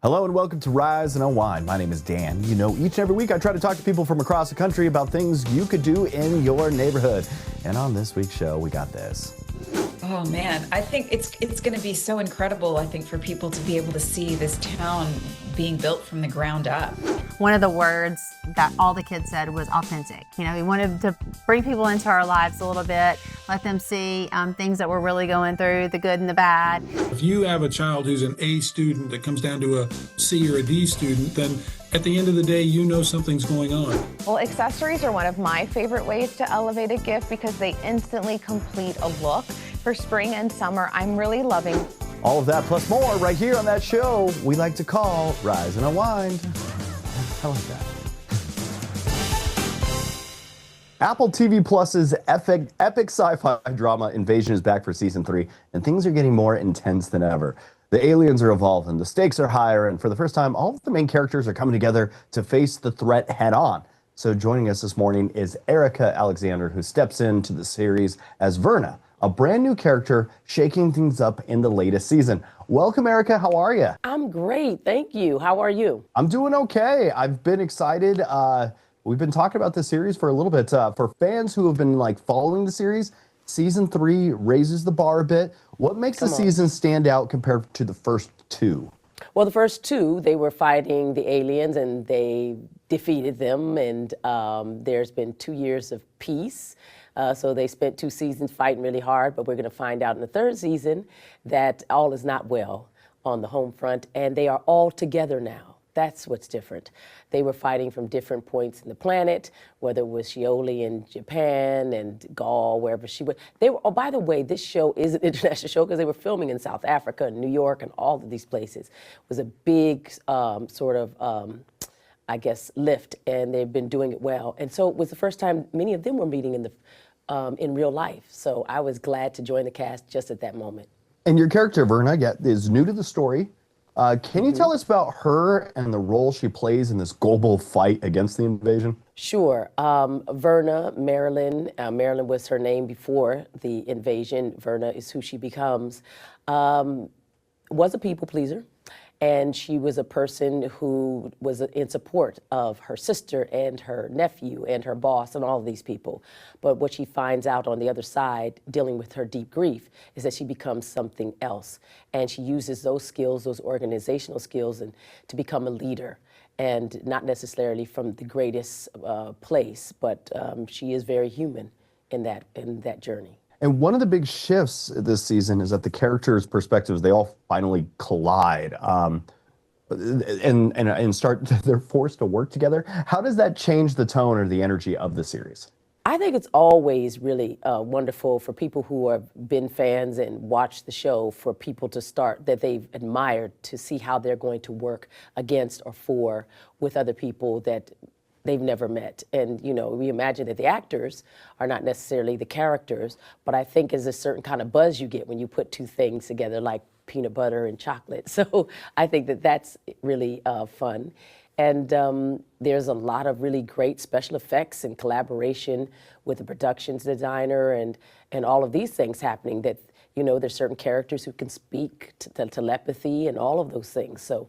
Hello and welcome to Rise and Unwind. My name is Dan. You know, each and every week I try to talk to people from across the country about things you could do in your neighborhood. And on this week's show, we got this. Oh man, I think it's going to be so incredible, I think, for people to be able to see this town being built from the ground up. One of the words that all the kids said was authentic. You know, we wanted to bring people into our lives a little bit, let them see things that we're really going through, the good and the bad. If you have a child who's an A student that comes down to a C or a D student, then at the end of the day, you know something's going on. Well, accessories are one of my favorite ways to elevate a gift because they instantly complete a look. For spring and summer, I'm really loving. All of that plus more right here on that show we like to call Rise and Unwind. I like that. Apple TV Plus's epic sci-fi drama Invasion is back for season 3, and things are getting more intense than ever. The aliens are evolving, the stakes are higher, and for the first time, all of the main characters are coming together to face the threat head on. So joining us this morning is Erika Alexander, who steps into the series as Verna, a brand new character shaking things up in the latest season. Welcome, Erika. How are you? I'm great. Thank you. How are you? I'm doing okay. I've been excited. We've been talking about this series for a little bit. For fans who have been following the series, season 3 raises the bar a bit. What makes the season stand out compared to the first 2? Well, the first 2, they were fighting the aliens and they defeated them. And there's been 2 years of peace. So they spent 2 seasons fighting really hard, but we're going to find out in the 3rd season that all is not well on the home front, and they are all together now. That's what's different. They were fighting from different points in the planet, whether it was Shioli in Japan and Gaul, wherever she went. They were. Oh, by the way, this show is an international show because they were filming in South Africa and New York and all of these places. It was a big I guess, lift, and they've been doing it well. And so it was the first time many of them were meeting in real life. So I was glad to join the cast just at that moment. And your character, Verna, is new to the story. Can you tell us about her and the role she plays in this global fight against the invasion? Sure. Verna, Marilyn was her name before the invasion. Verna is who she becomes. Was a people pleaser. And she was a person who was in support of her sister and her nephew and her boss and all of these people. But what she finds out on the other side, dealing with her deep grief, is that she becomes something else. And she uses those skills, those organizational skills, and to become a leader. And not necessarily from the greatest place, but she is very human in that journey. And one of the big shifts this season is that the characters' perspectives, they all finally collide and start, they're forced to work together. How does that change the tone or the energy of the series? I think it's always really wonderful for people who have been fans and watched the show, for people to start that they've admired, to see how they're going to work against or for with other people that they've never met. And, you know, we imagine that the actors are not necessarily the characters, but I think there's a certain kind of buzz you get when you put 2 things together, like peanut butter and chocolate. So I think that that's really fun. And there's a lot of really great special effects and collaboration with the productions designer and all of these things happening, that, you know, there's certain characters who can speak to telepathy and all of those things. So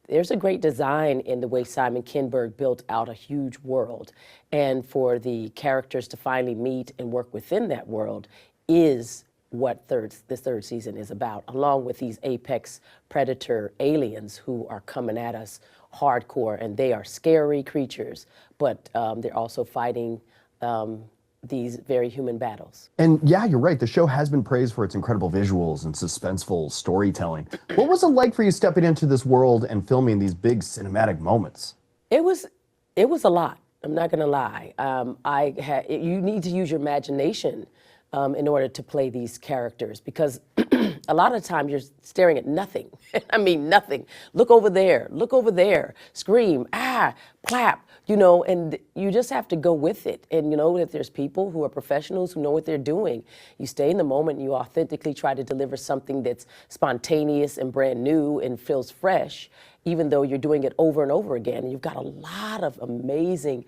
there's a great design in the way Simon Kinberg built out a huge world. And for the characters to finally meet and work within that world is what this 3rd season is about, along with these apex predator aliens who are coming at us hardcore. And they are scary creatures, but they're also fighting these very human battles. And yeah, you're right. The show has been praised for its incredible visuals and suspenseful storytelling. What was it like for you stepping into this world and filming these big cinematic moments? It was a lot. I'm not going to lie. You need to use your imagination in order to play these characters, because a lot of the time you're staring at nothing. I mean, nothing. Look over there, scream, clap, you know, and you just have to go with it. And, you know, if there's people who are professionals who know what they're doing, you stay in the moment and you authentically try to deliver something that's spontaneous and brand new and feels fresh, even though you're doing it over and over again. And you've got a lot of amazing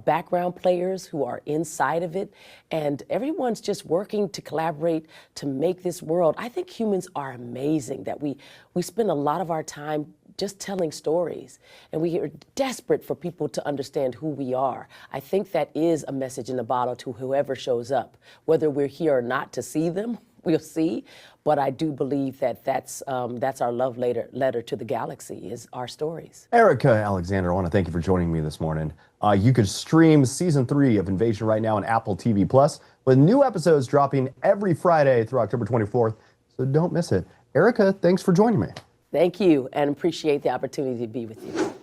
background players who are inside of it, and everyone's just working to collaborate to make this world. I think humans are amazing, that we spend a lot of our time just telling stories. And we are desperate for people to understand who we are. I think that is a message in the bottle to whoever shows up. Whether we're here or not to see them, we'll see. But I do believe that that's our love letter to the galaxy, is our stories. Erika Alexander, I want to thank you for joining me this morning. You could stream season 3 of Invasion right now on Apple TV Plus, with new episodes dropping every Friday through October 24th. So don't miss it. Erika, thanks for joining me. Thank you, and appreciate the opportunity to be with you.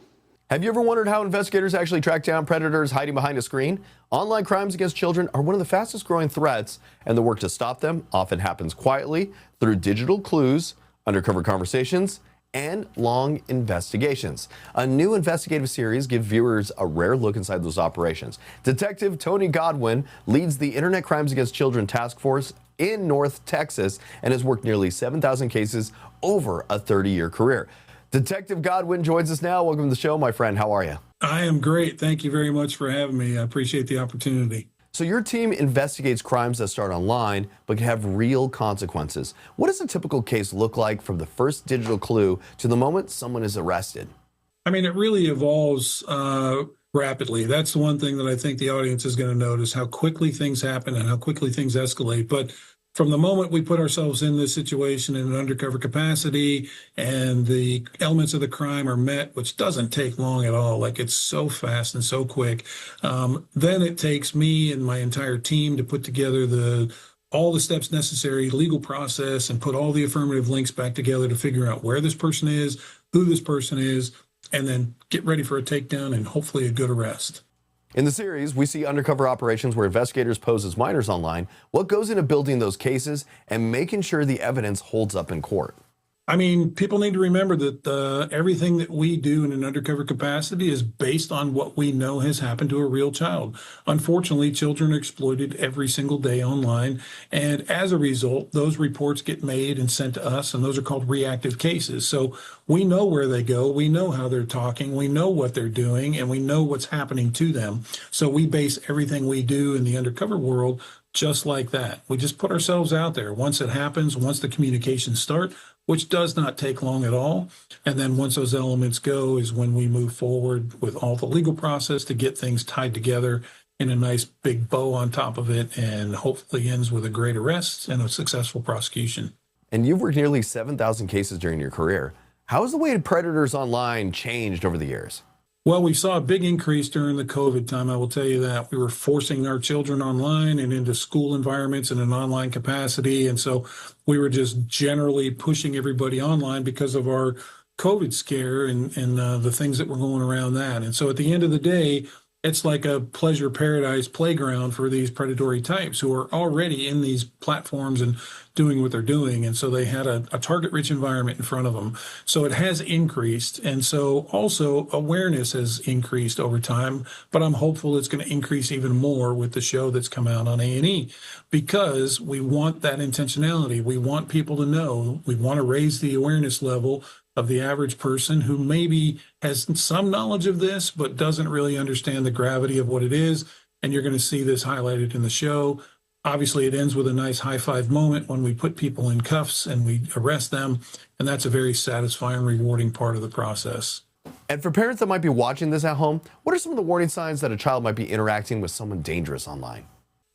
Have you ever wondered how investigators actually track down predators hiding behind a screen? Online crimes against children are one of the fastest growing threats, and the work to stop them often happens quietly through digital clues, undercover conversations, and long investigations. A new investigative series gives viewers a rare look inside those operations. Detective Tony Godwin leads the Internet Crimes Against Children Task Force in North Texas and has worked nearly 7,000 cases over a 30-year career. Detective Godwin joins us now. Welcome to the show, my friend. How are you? I am great. Thank you very much for having me. I appreciate the opportunity. So your team investigates crimes that start online but can have real consequences. What does a typical case look like from the first digital clue to the moment someone is arrested? I mean, it really evolves rapidly. That's the one thing that I think the audience is going to notice, how quickly things happen and how quickly things escalate. But from the moment we put ourselves in this situation in an undercover capacity and the elements of the crime are met, which doesn't take long at all, like it's so fast and so quick, then it takes me and my entire team to put together all the steps necessary, legal process, and put all the affirmative links back together to figure out where this person is, who this person is, and then get ready for a takedown and hopefully a good arrest. In the series, we see undercover operations where investigators pose as minors online. What goes into building those cases and making sure the evidence holds up in court? I mean, people need to remember that everything that we do in an undercover capacity is based on what we know has happened to a real child. Unfortunately, children are exploited every single day online. And as a result, those reports get made and sent to us, and those are called reactive cases. So we know where they go. We know how they're talking. We know what they're doing, and we know what's happening to them. So we base everything we do in the undercover world just like that. We just put ourselves out there. Once it happens, once the communications start, which does not take long at all. And then once those elements go is when we move forward with all the legal process to get things tied together in a nice big bow on top of it, and hopefully ends with a great arrest and a successful prosecution. And you've worked nearly 7,000 cases during your career. How has the way predators online changed over the years? Well, we saw a big increase during the COVID time. I will tell you that. We were forcing our children online and into school environments in an online capacity. And so we were just generally pushing everybody online because of our COVID scare and the things that were going around that. And so at the end of the day, it's like a pleasure paradise playground for these predatory types who are already in these platforms and doing what they're doing. And so they had a target-rich environment in front of them. So it has increased. And so also awareness has increased over time, but I'm hopeful it's going to increase even more with the show that's come out on A&E, because we want that intentionality. We want people to know. We want to raise the awareness level of the average person who maybe has some knowledge of this, but doesn't really understand the gravity of what it is. And you're going to see this highlighted in the show. Obviously, it ends with a nice high five moment when we put people in cuffs and we arrest them. And that's a very satisfying, rewarding part of the process. And for parents that might be watching this at home, what are some of the warning signs that a child might be interacting with someone dangerous online?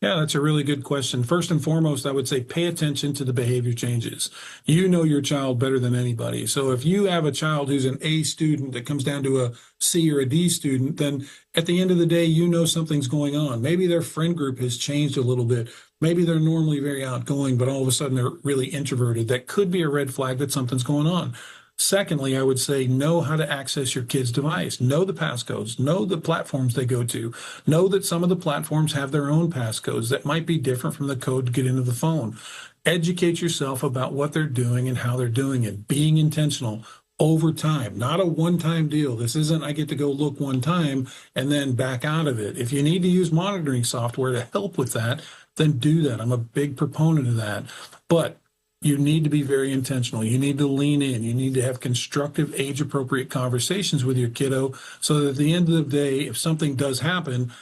Yeah, that's a really good question. First and foremost, I would say pay attention to the behavior changes. You know your child better than anybody. So if you have a child who's an A student that comes down to a C or a D student, then at the end of the day, you know something's going on. Maybe their friend group has changed a little bit. Maybe they're normally very outgoing, but all of a sudden they're really introverted. That could be a red flag that something's going on. Secondly, I would say know how to access your kid's device. Know the passcodes. Know the platforms they go to. Know that some of the platforms have their own passcodes that might be different from the code to get into the phone. Educate yourself about what they're doing and how they're doing it. Being intentional over time, not a one-time deal. This isn't I get to go look one time and then back out of it. If you need to use monitoring software to help with that, then do that. I'm a big proponent of that. But you need to be very intentional. You need to lean in. You need to have constructive, age-appropriate conversations with your kiddo so that at the end of the day, if something does happen,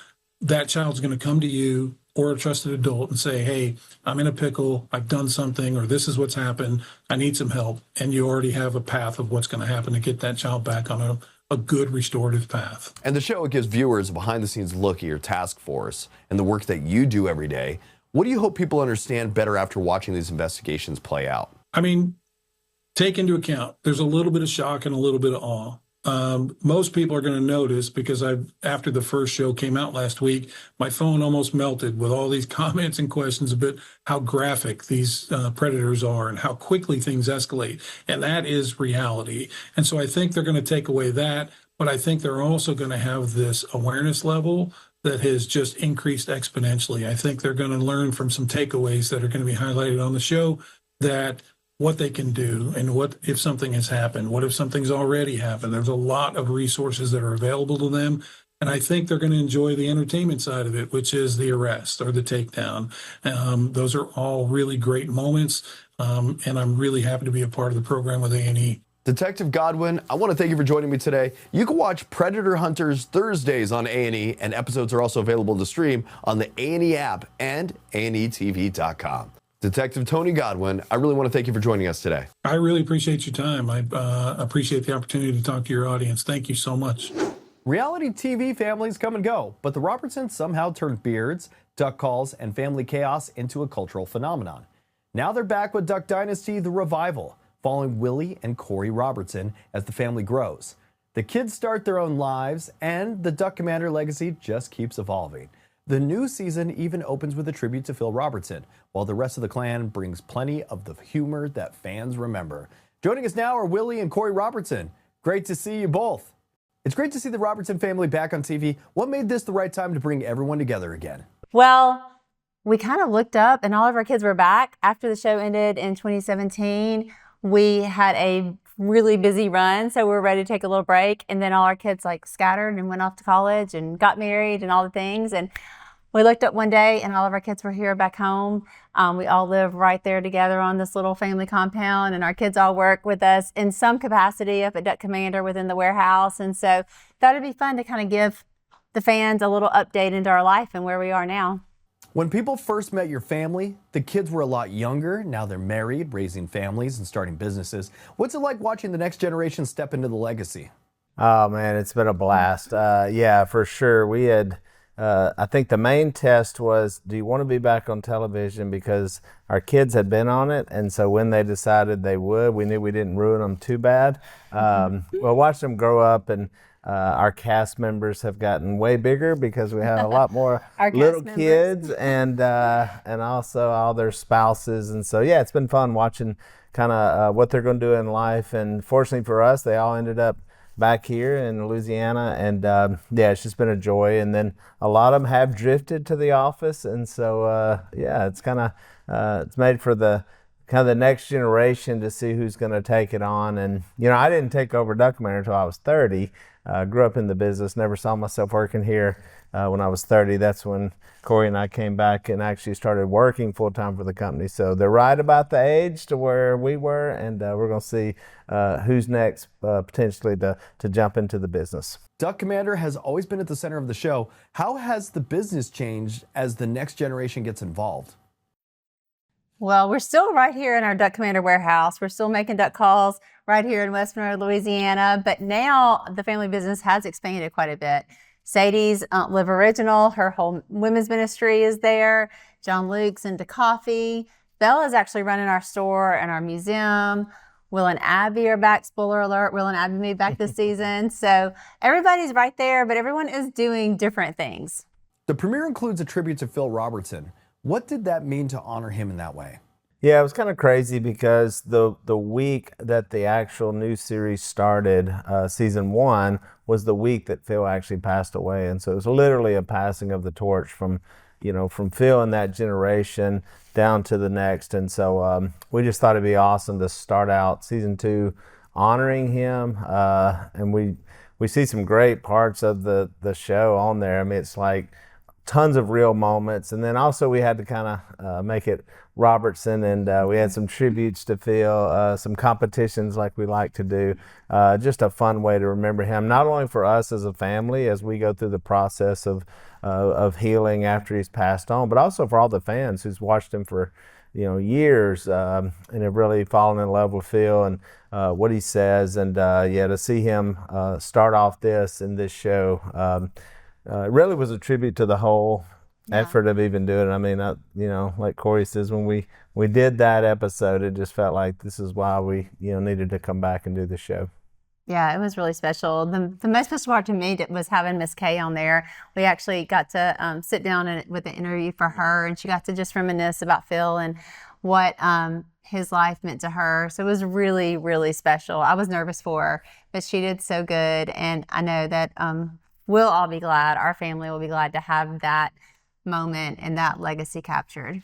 that child's going to come to you or a trusted adult and say, hey, I'm in a pickle, I've done something, or this is what's happened, I need some help. And you already have a path of what's going to happen to get that child back on a good restorative path. And the show gives viewers a behind-the-scenes look at your task force and the work that you do every day. What do you hope people understand better after watching these investigations play out? I mean, take into account, there's a little bit of shock and a little bit of awe. Most people are going to notice because after the first show came out last week, my phone almost melted with all these comments and questions about how graphic these predators are and how quickly things escalate. And that is reality. And so I think they're going to take away that, but I think they're also going to have this awareness level that has just increased exponentially. I think they're going to learn from some takeaways that are going to be highlighted on the show, that what they can do and what if something has happened, what if something's already happened. There's a lot of resources that are available to them. And I think they're going to enjoy the entertainment side of it, which is the arrest or the takedown. Those are all really great moments. And I'm really happy to be a part of the program with A&E. Detective Godwin, I want to thank you for joining me today. You can watch Predator Hunters Thursdays on A&E, and episodes are also available to stream on the A&E app and ANETV.com. Detective Tony Godwin, I really want to thank you for joining us today. I really appreciate your time. I appreciate the opportunity to talk to your audience. Thank you so much. Reality TV families come and go, but the Robertsons somehow turned beards, duck calls, and family chaos into a cultural phenomenon. Now they're back with Duck Dynasty, The Revival, following Willie and Korie Robertson as the family grows. The kids start their own lives, and the Duck Commander legacy just keeps evolving. The new season even opens with a tribute to Phil Robertson, while the rest of the clan brings plenty of the humor that fans remember. Joining us now are Willie and Korie Robertson. Great to see you both. It's great to see the Robertson family back on TV. What made this the right time to bring everyone together again? Well, we kind of looked up and all of our kids were back. After the show ended in 2017, we had a really busy run, so we were ready to take a little break. And then all our kids scattered and went off to college and got married and all the things. And we looked up one day and all of our kids were here back home. We all live right there together on this little family compound, and our kids all work with us in some capacity up at Duck Commander within the warehouse. And so that would be fun to kind of give the fans a little update into our life and where we are now. When people first met your family, the kids were a lot younger. Now they're married, raising families, and starting businesses. What's it like watching the next generation step into the legacy? Oh, man, it's been a blast. Yeah, for sure. We had... I think the main test was, do you want to be back on television? Because our kids had been on it, and so when they decided they would, we knew we didn't ruin them too bad. Well, watch them grow up, and our cast members have gotten way bigger because we have a lot more little kids and also all their spouses. And so, yeah, it's been fun watching kind of what they're going to do in life. And fortunately for us, they all ended up back here in Louisiana, and yeah, it's just been a joy. And then a lot of them have drifted to the office, and so yeah, it's kind of it's made for the kind of the next generation to see who's going to take it on. And you know, I didn't take over Duck Commander until I was 30. Grew up in the business, never saw myself working here. When I was 30, that's when Korie and I came back and actually started working full-time for the company. So they're right about the age to where we were, and we're going to see who's next potentially to jump into the business. Duck Commander has always been at the center of the show. How has the business changed as the next generation gets involved? Well, we're still right here in our Duck Commander warehouse. We're still making duck calls right here in West Monroe, Louisiana. But now the family business has expanded quite a bit. Sadie's Live Original, her whole women's ministry is there. John Luke's into coffee. Bella's actually running our store and our museum. Will and Abby are back. Spoiler alert, Will and Abby made back this season. So everybody's right there, but everyone is doing different things. The premiere includes a tribute to Phil Robertson. What did that mean to honor him in that way? Yeah, it was kind of crazy because the week that the actual new series started, season 1, was the week that Phil actually passed away. And so it was literally a passing of the torch from Phil and that generation down to the next. And so we just thought it'd be awesome to start out season 2 honoring him. And we see some great parts of the show on there. I mean, it's like tons of real moments. And then also we had to kind of make it Robertson, and we had some tributes to Phil, some competitions like we like to do. Just a fun way to remember him, not only for us as a family as we go through the process of healing after he's passed on, but also for all the fans who's watched him for years, and have really fallen in love with Phil and what he says. And to see him start off this show, it really was a tribute to the whole effort of even doing it. I mean, like Korie says, when we did that episode, it just felt like this is why we needed to come back and do the show. Yeah, it was really special. The most special part to me was having Miss Kay on there. We actually got to sit down with an interview for her, and she got to just reminisce about Phil and what his life meant to her. So it was really, really special. I was nervous for her, but she did so good. And I know that we'll all be glad, our family will be glad to have that moment and that legacy captured.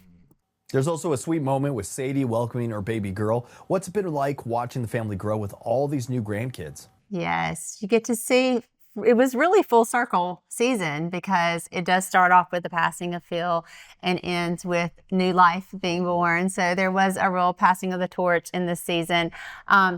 There's also a sweet moment with Sadie welcoming her baby girl. What's it been like watching the family grow with all these new grandkids? Yes, you get to see, it was really full circle season because it does start off with the passing of Phil and ends with new life being born. So there was a real passing of the torch in this season.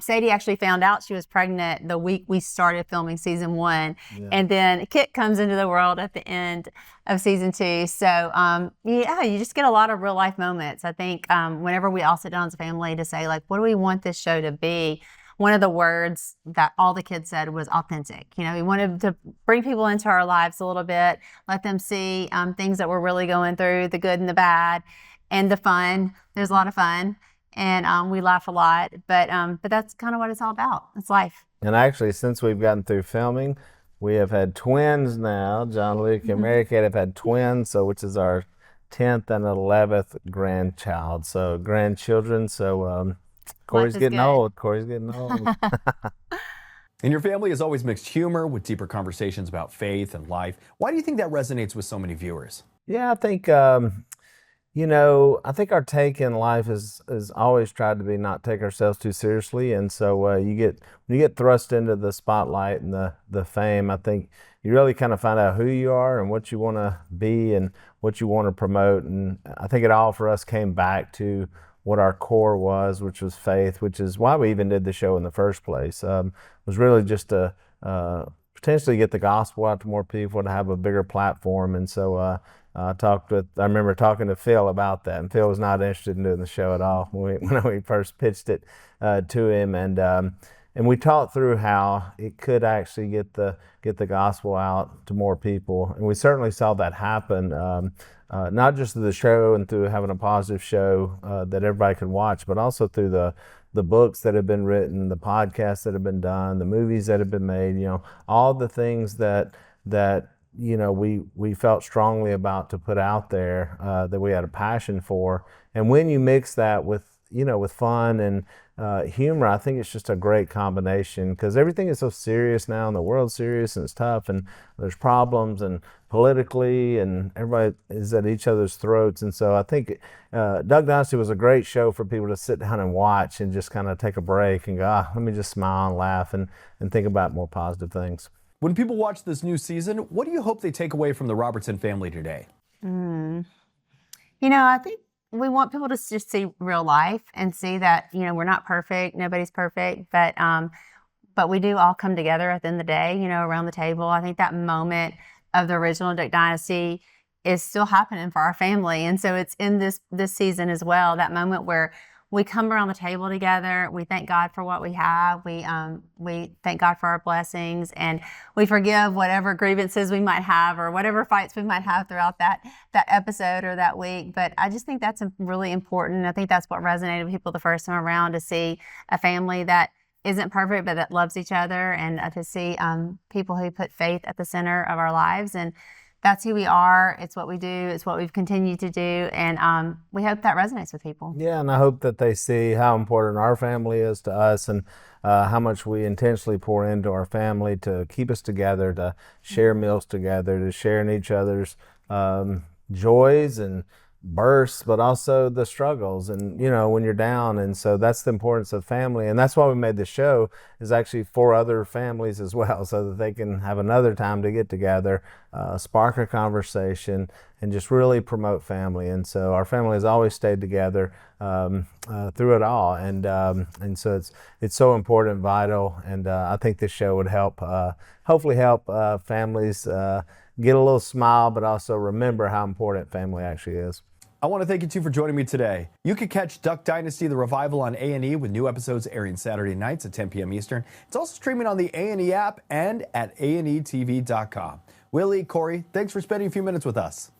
Sadie actually found out she was pregnant the week we started filming season 1. Yeah. And then Kit comes into the world at the end of season 2. So you just get a lot of real life moments. I think whenever we all sit down as a family to say, like, what do we want this show to be? One of the words that all the kids said was authentic. We wanted to bring people into our lives a little bit, let them see things that we're really going through, the good and the bad, and the fun. There's a lot of fun, and we laugh a lot, but that's kind of what it's all about. It's life. And actually, since we've gotten through filming, we have had twins now. John, Luke, and Mary Kate have had twins, which is our 10th and 11th grandchild. So grandchildren. So Corey's getting old. Corey's getting old. And your family has always mixed humor with deeper conversations about faith and life. Why do you think that resonates with so many viewers? Yeah, I think I think our take in life is always tried to be not take ourselves too seriously. And so when you get thrust into the spotlight and the fame, I think you really kind of find out who you are and what you want to be and what you want to promote. And I think it all for us came back to what our core was, which was faith, which is why we even did the show in the first place. Was really just to potentially get the gospel out to more people, to have a bigger platform. And so I remember talking to Phil about that, and Phil was not interested in doing the show at all when we first pitched it to him. And we talked through how it could actually get the gospel out to more people. And we certainly saw that happen, not just through the show and through having a positive show that everybody could watch, but also through the books that have been written, the podcasts that have been done, the movies that have been made, all the things that we felt strongly about to put out there, that we had a passion for. And when you mix that with fun and humor, I think it's just a great combination, because everything is so serious now, and the world's serious and it's tough, and there's problems and politically, and everybody is at each other's throats. And so I think Duck Dynasty was a great show for people to sit down and watch and just kind of take a break and go, let me just smile and laugh and think about more positive things. When people watch this new season, what do you hope they take away from the Robertson family today? I think we want people to just see real life and see that, we're not perfect. Nobody's perfect, but we do all come together at the end of the day, around the table. I think that moment of the original Duck Dynasty is still happening for our family. And so it's in this season as well, that moment where we come around the table together. We thank God for what we have. We thank God for our blessings, and we forgive whatever grievances we might have or whatever fights we might have throughout that episode or that week. But I just think that's really important. I think that's what resonated with people the first time around, to see a family that isn't perfect but that loves each other, and to see people who put faith at the center of our lives. And that's who we are. It's what we do. It's what we've continued to do. And we hope that resonates with people. Yeah, and I hope that they see how important our family is to us, and how much we intentionally pour into our family to keep us together, to share meals together, to share in each other's joys and bursts, but also the struggles and, when you're down. And so that's the importance of family. And that's why we made the show, is actually for other families as well, so that they can have another time to get together, spark a conversation, and just really promote family. And so our family has always stayed together through it all. And so it's so important, vital. And I think this show would help, hopefully help families get a little smile, but also remember how important family actually is. I want to thank you two for joining me today. You can catch Duck Dynasty, the revival on A&E, with new episodes airing Saturday nights at 10 p.m. Eastern. It's also streaming on the A&E app and at anetv.com. Willie, Korie, thanks for spending a few minutes with us.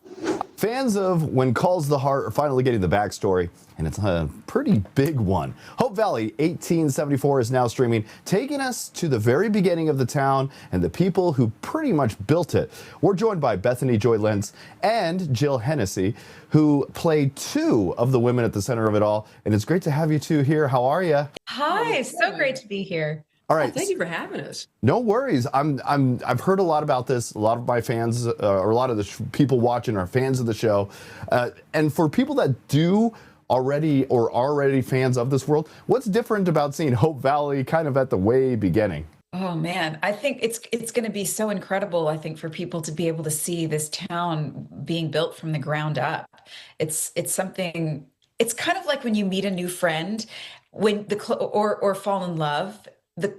Fans of When Calls the Heart are finally getting the backstory, and it's a pretty big one. Hope Valley 1874 is now streaming, taking us to the very beginning of the town and the people who pretty much built it. We're joined by Bethany Joy Lenz and Jill Hennessy, who play two of the women at the center of it all. And it's great to have you two here. How are you? Hi, so great to be here. All right. Thank you for having us. No worries. I've heard a lot about this. A lot of my fans, or a lot of the people watching, are fans of the show. And for people that do already or are already fans of this world, what's different about seeing Hope Valley kind of at the way beginning? Oh man, I think it's going to be so incredible, I think, for people to be able to see this town being built from the ground up. It's something. It's kind of like when you meet a new friend, or fall in love.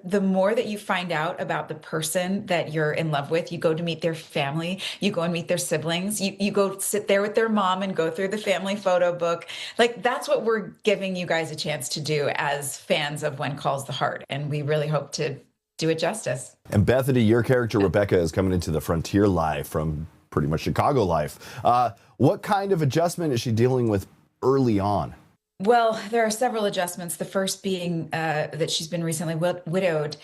The more that you find out about the person that you're in love with, you go to meet their family, you go and meet their siblings, you go sit there with their mom and go through the family photo book. Like, that's what we're giving you guys a chance to do as fans of When Calls the Heart. And we really hope to do it justice. And Bethany, your character, Rebecca, is coming into the frontier life from pretty much Chicago life. What kind of adjustment is she dealing with early on? Well, there are several adjustments. The first being that she's been recently widowed.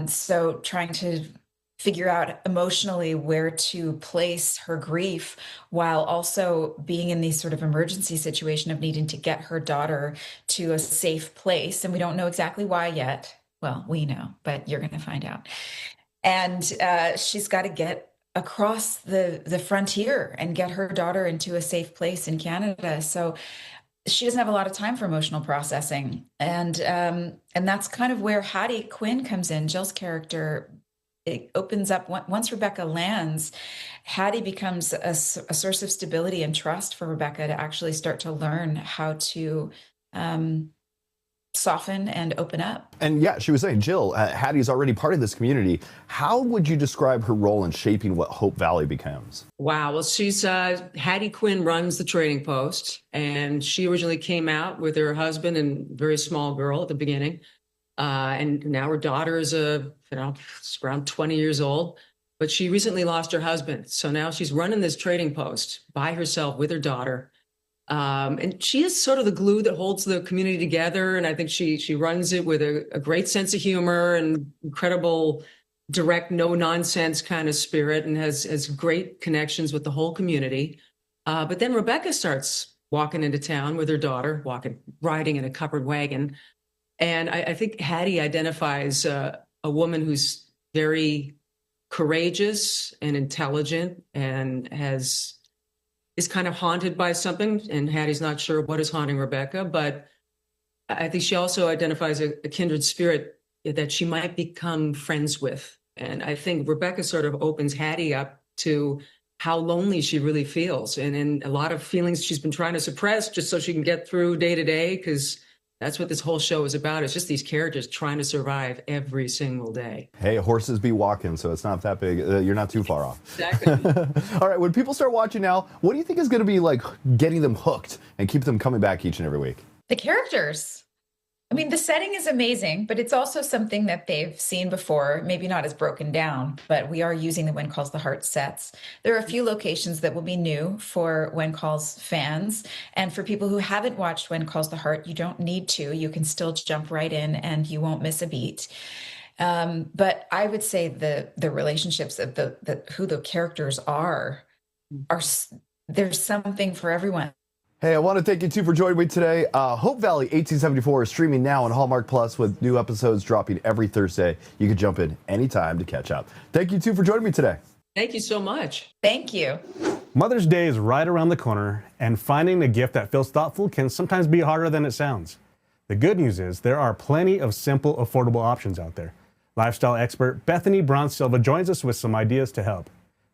So trying to figure out emotionally where to place her grief while also being in this sort of emergency situation of needing to get her daughter to a safe place. And we don't know exactly why yet. Well, we know, but you're going to find out. And she's got to get across the frontier and get her daughter into a safe place in Canada. So she doesn't have a lot of time for emotional processing. And that's kind of where Hattie Quinn comes in, Jill's character. It opens up, once Rebecca lands, Hattie becomes a source of stability and trust for Rebecca to actually start to learn how to soften and open up. And yeah, she was saying, Jill, Hattie's already part of this community. How would you describe her role in shaping what Hope Valley becomes? Wow. Well, she's Hattie Quinn runs the trading post, and she originally came out with her husband and very small girl at the beginning. And now her daughter is around 20 years old, but she recently lost her husband. So now she's running this trading post by herself with her daughter. And she is sort of the glue that holds the community together. And I think she runs it with a great sense of humor and incredible, direct, no nonsense kind of spirit, and has great connections with the whole community. But then Rebecca starts walking into town with her daughter, riding in a covered wagon. And I think Hattie identifies a woman who's very courageous and intelligent and is kind of haunted by something, and Hattie's not sure what is haunting Rebecca, but I think she also identifies a kindred spirit that she might become friends with. And I think Rebecca sort of opens Hattie up to how lonely she really feels, and a lot of feelings she's been trying to suppress just so she can get through day to day, because that's what this whole show is about. It's just these characters trying to survive every single day. Hey, horses be walking, so it's not that big. You're not too far off. Exactly. All right, when people start watching now, what do you think is going to be like getting them hooked and keep them coming back each and every week? The characters. I mean, the setting is amazing, but it's also something that they've seen before, maybe not as broken down, but we are using the When Calls the Heart sets. There are a few locations that will be new for When Calls fans. And for people who haven't watched When Calls the Heart, you don't need to. You can still jump right in and you won't miss a beat. But I would say the relationships of who the characters are there's something for everyone. Hey, I want to thank you two for joining me today. Hope Valley 1874 is streaming now on Hallmark Plus with new episodes dropping every Thursday. You can jump in anytime to catch up. Thank you two for joining me today. Thank you so much. Thank you. Mother's Day is right around the corner, and finding a gift that feels thoughtful can sometimes be harder than it sounds. The good news is there are plenty of simple, affordable options out there. Lifestyle expert Bethany Braun-Silva joins us with some ideas to help.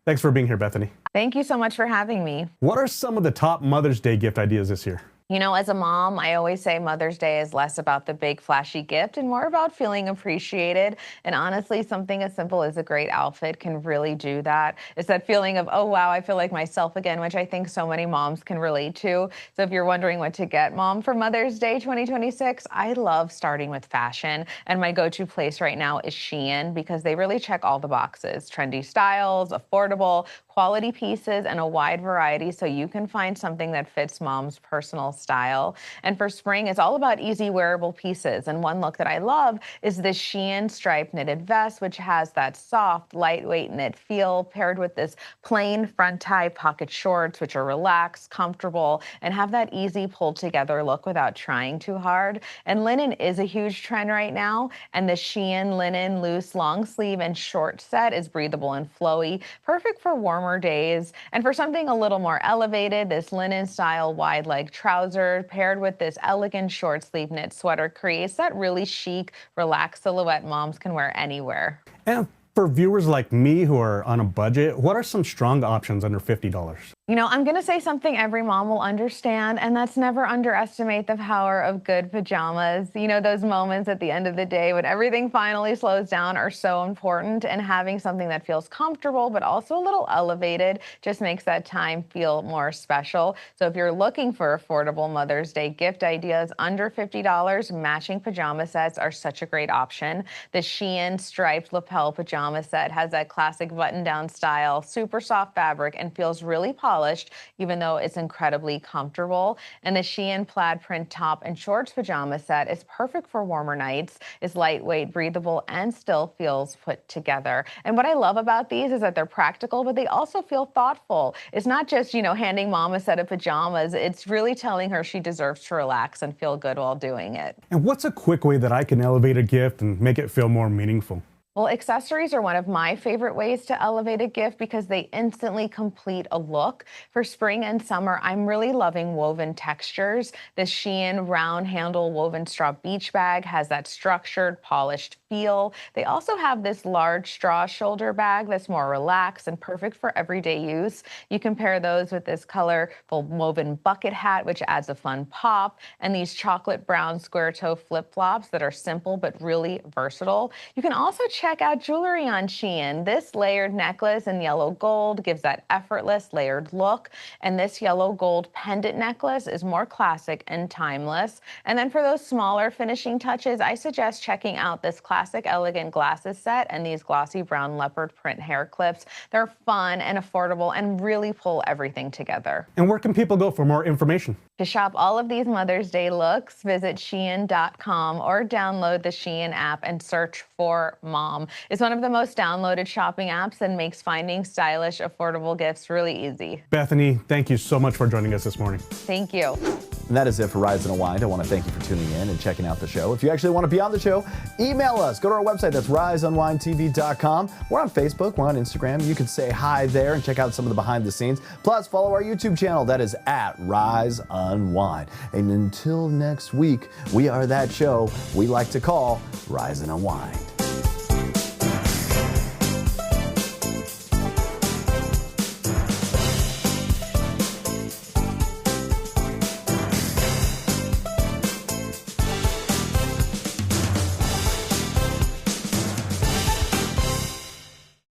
Thanks for being here, Bethany. Thank you so much for having me. What are some of the top Mother's Day gift ideas this year? You know, as a mom, I always say Mother's Day is less about the big flashy gift and more about feeling appreciated. And honestly, something as simple as a great outfit can really do that. It's that feeling of, oh, wow, I feel like myself again, which I think so many moms can relate to. So if you're wondering what to get mom for Mother's Day 2026, I love starting with fashion. And my go-to place right now is Shein because they really check all the boxes. Trendy styles, affordable, quality pieces, and a wide variety so you can find something that fits mom's personal style. And for spring, it's all about easy wearable pieces. And one look that I love is this Shein striped knitted vest, which has that soft, lightweight knit feel paired with this plain front tie pocket shorts, which are relaxed, comfortable, and have that easy pulled together look without trying too hard. And linen is a huge trend right now. And the Shein linen loose long sleeve and short set is breathable and flowy, perfect for warmer days. And for something a little more elevated, this linen style wide leg trouser paired with this elegant short sleeve knit sweater creates that really chic, relaxed silhouette moms can wear anywhere. And for viewers like me who are on a budget, what are some strong options under $50? You know, I'm going to say something every mom will understand, and that's never underestimate the power of good pajamas. You know, those moments at the end of the day when everything finally slows down are so important, and having something that feels comfortable but also a little elevated just makes that time feel more special. So if you're looking for affordable Mother's Day gift ideas under $50, matching pajama sets are such a great option. The Shein striped lapel pajama set has that classic button-down style, super soft fabric, and feels really polished, even though it's incredibly comfortable. And the Shein plaid print top and shorts pajama set is perfect for warmer nights. It's lightweight, breathable, and still feels put together. And what I love about these is that they're practical, but they also feel thoughtful. It's not just, you know, handing mom a set of pajamas. It's really telling her she deserves to relax and feel good while doing it. And what's a quick way that I can elevate a gift and make it feel more meaningful? Well, accessories are one of my favorite ways to elevate a gift because they instantly complete a look. For spring and summer, I'm really loving woven textures. The Shein round handle woven straw beach bag has that structured, polished feel. They also have this large straw shoulder bag that's more relaxed and perfect for everyday use. You can pair those with this colorful woven bucket hat, which adds a fun pop, and these chocolate brown square toe flip-flops that are simple but really versatile. You can also check out jewelry on Shein. This layered necklace in yellow gold gives that effortless layered look. And this yellow gold pendant necklace is more classic and timeless. And then for those smaller finishing touches, I suggest checking out this classic elegant glasses set and these glossy brown leopard print hair clips. They're fun and affordable and really pull everything together. And where can people go for more information? To shop all of these Mother's Day looks, visit Shein.com or download the Shein app and search for Mom. It's one of the most downloaded shopping apps and makes finding stylish, affordable gifts really easy. Bethany, thank you so much for joining us this morning. Thank you. And that is it for Rise and Unwind. I want to thank you for tuning in and checking out the show. If you actually want to be on the show, email us. Go to our website. That's riseunwindtv.com. We're on Facebook. We're on Instagram. You can say hi there and check out some of the behind the scenes. Plus, follow our YouTube channel. That is at Rise Unwind. And until next week, we are that show we like to call Rise and Unwind.